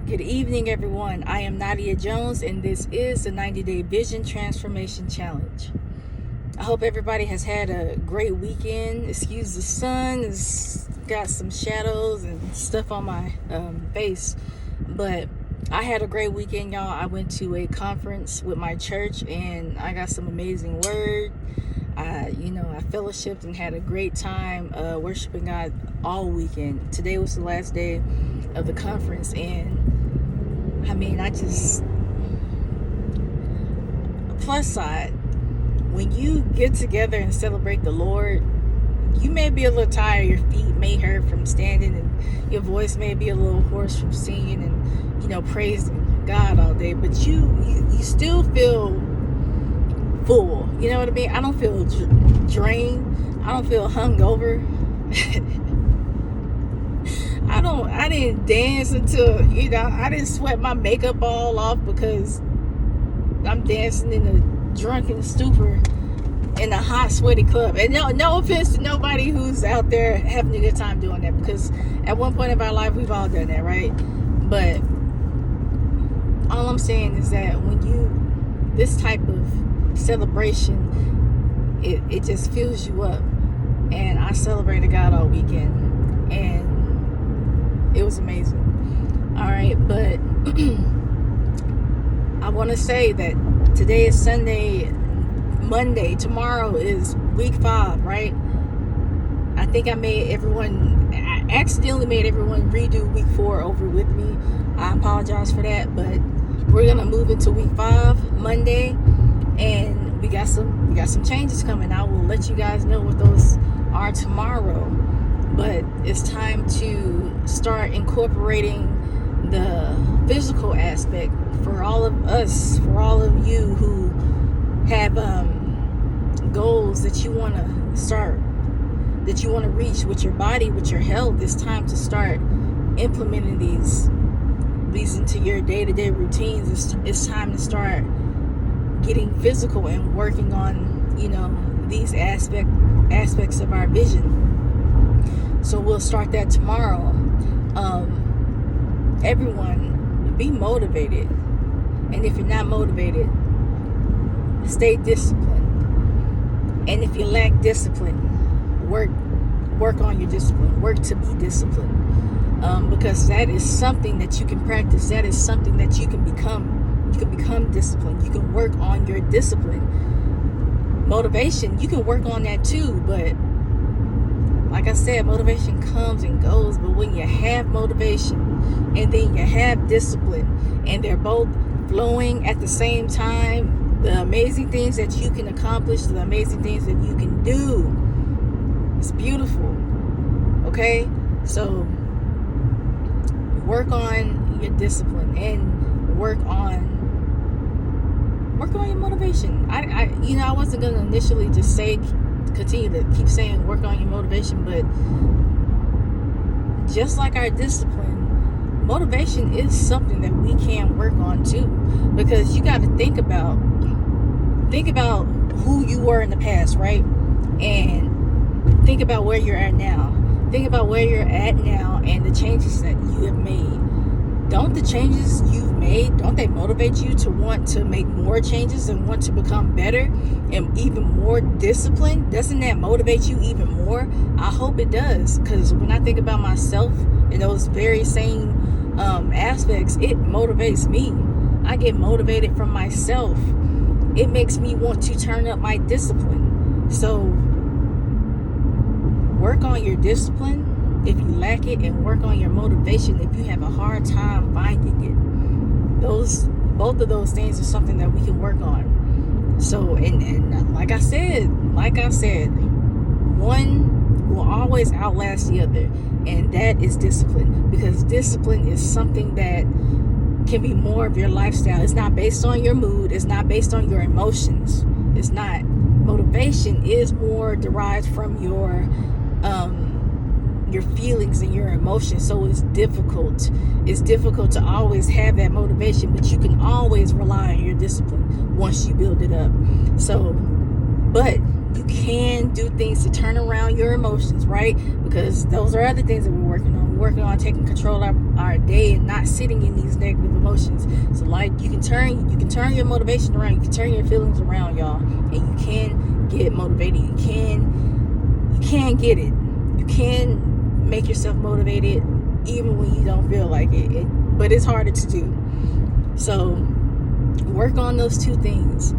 Good evening, everyone. I am Nadia Jones, and this is the 90-Day Vision Transformation Challenge. I hope everybody has had a great weekend. Excuse the sun, it's got some shadows and stuff on my face, but I had a great weekend, y'all. I went to a conference with my church, and I got some amazing word. I fellowshiped and had a great time worshiping God all weekend. Today was the last day of the conference, and plus side, when you get together and celebrate the Lord, you may be a little tired, your feet may hurt from standing, and your voice may be a little hoarse from singing and, praising God all day, but you still feel full. You know what I mean? I don't feel drained. I don't feel hungover. I didn't dance until, I didn't sweat my makeup all off because I'm dancing in a drunken stupor in a hot, sweaty club. And no offense to nobody who's out there having a good time doing that, because at one point in our life, we've all done that, right? But all I'm saying is that this type of celebration, it just fills you up. And I celebrated God all weekend, and it was amazing. All right, but I want to say that today is Sunday, Monday, tomorrow is week 5, right? I think I accidentally made everyone redo week 4 over with me. I apologize for that, but we're gonna move into week 5 Monday, and we got some changes coming. I will let you guys know what those are tomorrow, but it's time to start incorporating the physical aspect for all of us, for all of you who have goals that you want to reach with your body, with your health. It's time to start implementing these into your day-to-day routines. It's time to start getting physical and working on these aspects of our vision. So we'll start that tomorrow. Everyone, be motivated, and if you're not motivated, stay disciplined. And if you lack discipline, work on your discipline. Work to be disciplined, because that is something that you can practice. That is something that you can become. You can become disciplined. You can work on your discipline. Motivation, you can work on that too, but like I said, motivation comes and goes. But when you have motivation and then you have discipline, and they're both flowing at the same time, the amazing things that you can accomplish, the amazing things that you can do, it's beautiful. Okay? So work on your discipline and work on your motivation. I wasn't gonna initially just continue to keep saying work on your motivation, but just like our discipline, motivation is something that we can work on too, because you got to think about who you were in the past, right? And think about where you're at now. Think about where you're at now and the changes that you have made. Don't the changes you've made, don't they motivate you to want to make more changes and want to become better and even more disciplined? Doesn't that motivate you even more? I hope it does, because when I think about myself in those very same aspects, it motivates me. I get motivated from myself. It makes me want to turn up my discipline. So work on your discipline if you lack it, and work on your motivation if you have a hard time finding it. Both of those things are something that we can work on. So and like I said, one will always outlast the other, and that is discipline, because discipline is something that can be more of your lifestyle. It's not based on your mood. It's not based on your emotions. It's not. Motivation is more derived from your feelings and your emotions. So it's difficult to always have that motivation, but you can always rely on your discipline once you build it up. So, but You can do things to turn around your emotions, right? Because those are other things that we're working on. We're working on taking control of our day and not sitting in these negative emotions. So like you can turn your motivation around, you can turn your feelings around, y'all, and you can get motivated. You can get it. You can make yourself motivated even when you don't feel like it. But it's harder to do. So work on those two things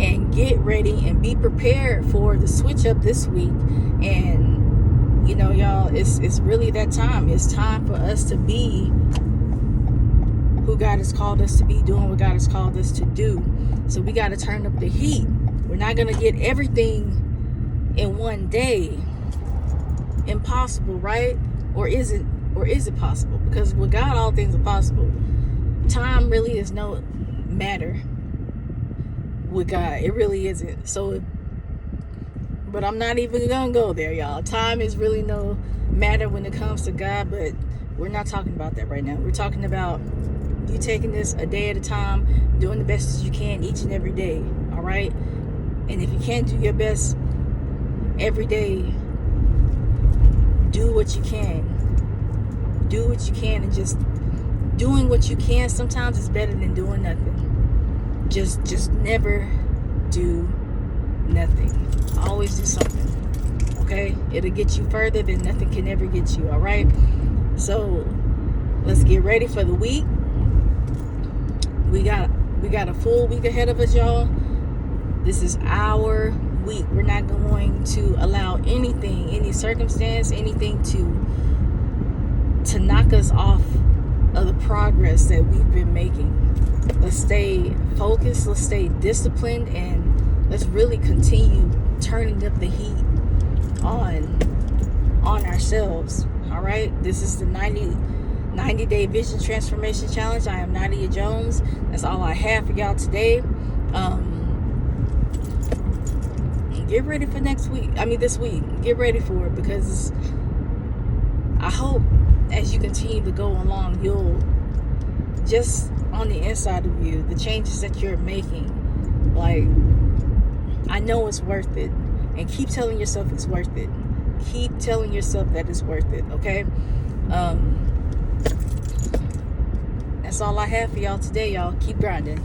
and get ready and be prepared for the switch up this week. And you know, y'all, it's really that time. It's time for us to be who God has called us to be, doing what God has called us to do. So we got to turn up the heat. We're not going to get everything in one day. Impossible, right? Or is it possible? Because with God, all things are possible. Time really is no matter with God. It really isn't. So, but I'm not even gonna go there, y'all. Time is really no matter when it comes to God, but we're not talking about that right now. We're talking about you taking this a day at a time, doing the best as you can each and every day, all right? And if you can't do your best every day, do what you can. Do what you can, and just doing what you can sometimes is better than doing nothing. Just never do nothing. Always do something. Okay? It'll get you further than nothing can ever get you, all right? So let's get ready for the week. We got a full week ahead of us, y'all. This is our week. We're not going to allow anything, any circumstance, anything to knock us off of the progress that we've been making. Let's stay focused, let's stay disciplined, and let's really continue turning up the heat on ourselves. All right, this is the 90-day vision transformation challenge. I am Nadia Jones. That's all I have for y'all today. Get ready for this week. Get ready for it, because I hope as you continue to go along, you'll just on the inside of you, the changes that you're making, like, I know it's worth it. And keep telling yourself it's worth it. Keep telling yourself that it's worth it, okay? That's all I have for y'all today, y'all. Keep grinding.